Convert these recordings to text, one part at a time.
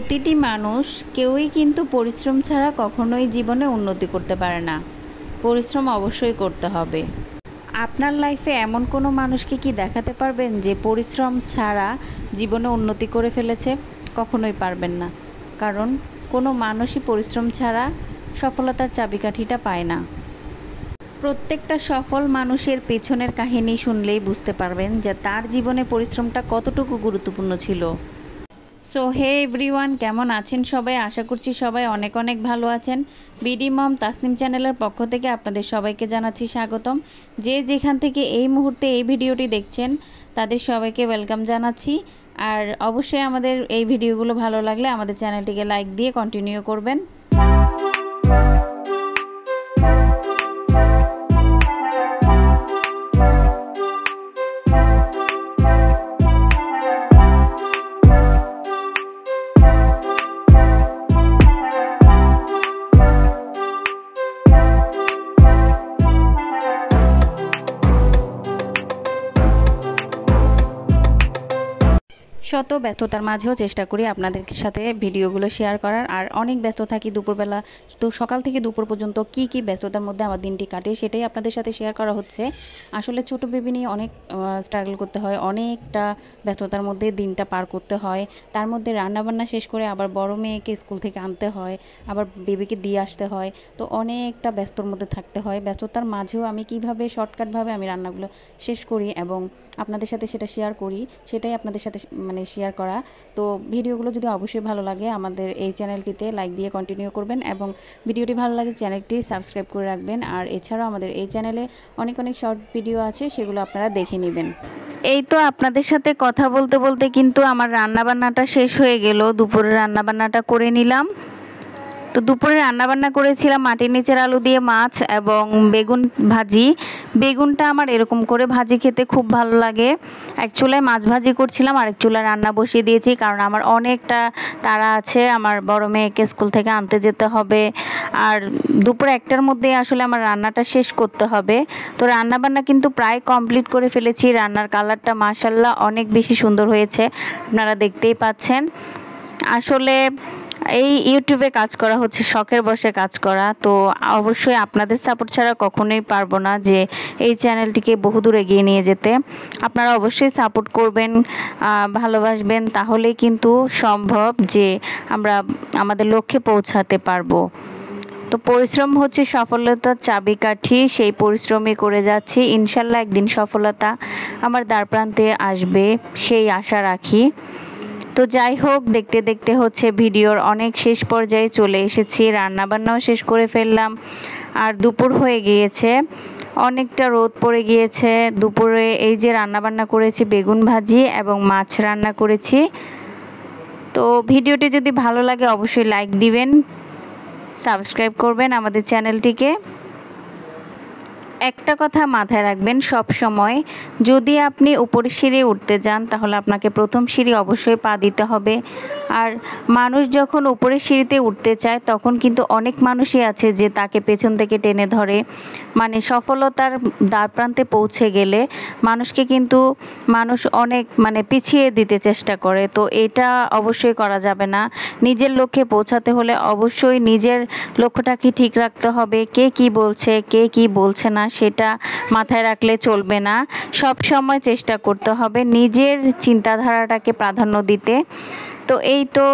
প্রতিটি মানুষ কেউই কিন্তু পরিশ্রম ছাড়া কখনোই জীবনে উন্নতি করতে পারে না। পরিশ্রম অবশ্যই করতে হবে। আপনার লাইফে এমন কোনো মানুষকে কি দেখাতে পারবেন যে পরিশ্রম ছাড়া জীবনে উন্নতি করে ফেলেছে? কখনোই পারবেন না, কারণ কোনো মানুষই পরিশ্রম ছাড়া সফলতার চাবিকাঠিটা পায় না। প্রত্যেকটা সফল মানুষের পেছনের কাহিনী শুনলেই বুঝতে পারবেন যে তার জীবনে পরিশ্রমটা কতটুকু গুরুত্বপূর্ণ ছিল। সো হে এভরিওয়ান, কেমন আছেন সবাই? আশা করছি সবাই অনেক অনেক ভালো আছেন। বিডি মম তাসনিম চ্যানেলের পক্ষ থেকে আপনাদের সবাইকে জানাচ্ছি স্বাগতম। যে যেখান থেকে এই মুহূর্তে এই ভিডিওটি দেখছেন তাদের সবাইকে ওয়েলকাম জানাচ্ছি। আর অবশ্যই আমাদের এই ভিডিওগুলো ভালো লাগলে আমাদের চ্যানেলটিকে লাইক দিয়ে কন্টিনিউ করবেন। শত ব্যস্ততার মাঝেও চেষ্টা করি আপনাদের সাথে ভিডিওগুলো শেয়ার করার। আর অনেক ব্যস্ত থাকি দুপুরবেলা, তো সকাল থেকে দুপুর পর্যন্ত কি ব্যস্ততার মধ্যে আমার দিনটি কাটে সেটাই আপনাদের সাথে শেয়ার করা হচ্ছে। আসলে ছোট বেবি নিয়ে অনেক স্ট্রাগল করতে হয়, অনেকটা ব্যস্ততার মধ্যে দিনটা পার করতে হয়। তার মধ্যে রান্নাবান্না শেষ করে আবার বড় মেয়েকে স্কুল থেকে আনতে হয়, আবার বেবিকে দিয়ে আসতে হয়, তো অনেকটা ব্যস্তর মধ্যে থাকতে হয়। ব্যস্ততার মাঝেও আমি কিভাবে শর্টকাটভাবে আমি রান্নাগুলো শেষ করি এবং আপনাদের সাথে সেটা শেয়ার করি, সেটাই আপনাদের সাথে শেয়ার করা। তো ভিডিওগুলো যদি অবশ্যই ভালো লাগে আমাদের এই চ্যানেলটিতে লাইক দিয়ে কন্টিনিউ করবেন এবং ভিডিওটি ভালো লাগে চ্যানেলটি সাবস্ক্রাইব করে রাখবেন। আর এছাড়াও আমাদের এই চ্যানেলে অনেক অনেক শর্ট ভিডিও আছে, সেগুলো আপনারা দেখে নেবেন। এই তো আপনাদের সাথে কথা বলতে বলতে কিন্তু আমার রান্নাবান্নাটা শেষ হয়ে গেল। দুপুরে রান্নাবান্নাটা করে নিলাম। তো দুপুরে রান্নাবান্না করেছিলাম মাটির নিচের আলু দিয়ে মাছ এবং বেগুন ভাজি। বেগুনটা আমার এরকম করে ভাজি খেতে খুব ভালো লাগে। এক চুলায় মাছ ভাজি করছিলাম আর এক চুলায় রান্না বসিয়ে দিয়েছি, কারণ আমার অনেকটা তাড়া আছে, আমার বড় মেয়েকে স্কুল থেকে আনতে যেতে হবে। আর দুপুরে একটার মধ্যে আসলে আমার রান্নাটা শেষ করতে হবে। তো রান্নাবান্না কিন্তু প্রায় কমপ্লিট করে ফেলেছি। রান্নার কালারটা মাশাআল্লাহ অনেক বেশি সুন্দর হয়েছে, আপনারা দেখতেই পাচ্ছেন। আসলে এই ইউটিউবে কাজ করা হচ্ছে শখের বসে কাজ করা, তো অবশ্যই আপনাদের সাপোর্ট ছাড়া কখনোই পারবো না যে এই চ্যানেলটিকে বহুদূর এগিয়ে নিয়ে যেতে। আপনারা অবশ্যই সাপোর্ট করবেন, ভালোবাসবেন, তাহলেই কিন্তু সম্ভব যে আমরা আমাদের লক্ষ্যে পৌঁছাতে পারবো। তো পরিশ্রম হচ্ছে সফলতার চাবিকাঠি, সেই পরিশ্রমই করে যাচ্ছি। ইনশাল্লাহ একদিন সফলতা আমার দ্বারপ্রান্তে আসবে, সেই আশা রাখি। তো যাই হোক, দেখতে দেখতে হচ্ছে ভিডিওর অনেক শেষ পর্যায়ে চলে এসেছি। রান্নাবান্নাও শেষ করে ফেললাম আর দুপুর হয়ে গিয়েছে, অনেকটা রোদ পড়ে গিয়েছে। দুপুরে এই যে রান্নাবান্না করেছি, বেগুন ভাজি এবং মাছ রান্না করেছি। তো ভিডিওটি যদি ভালো লাগে অবশ্যই লাইক দিবেন, সাবস্ক্রাইব করবেন আমাদের চ্যানেলটিকে। একটা কথা মাথায় রাখবেন সব সময়, যদি আপনি উপরের সিঁড়ি উঠতে যান তাহলে আপনাকে প্রথম সিঁড়ি অবশ্যই পা দিতে হবে। আর মানুষ যখন উপরের সিঁড়িতে উঠতে চায় তখন কিন্তু অনেক মানুষই আছে যে তাকে পেছন থেকে টেনে ধরে। মানে সফলতার দ্বারপ্রান্তে পৌঁছে গেলে মানুষকে কিন্তু মানুষ অনেক পিছিয়ে দিতে চেষ্টা করে। তো এটা অবশ্যই করা যাবে না। নিজের লক্ষ্যে পৌঁছাতে হলে অবশ্যই নিজের লক্ষ্যটাকে ঠিক রাখতে হবে। কে কি বলছে, কে কি বলছে না সেটা মাথায় রাখলে চলবে না। সব সময় চেষ্টা করতে হবে নিজের চিন্তাধারাটাকে প্রাধান্য দিতে। তো এই তো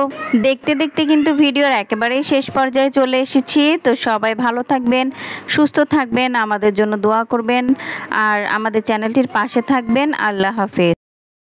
দেখতে দেখতে কিন্তু ভিডিওর একেবারেই শেষ পর্যায়ে চলে এসেছি। তো সবাই ভালো থাকবেন, সুস্থ থাকবেন, আমাদের জন্য দোয়া করবেন আর আমাদের চ্যানেলটির পাশে থাকবেন। আল্লাহ হাফেজ।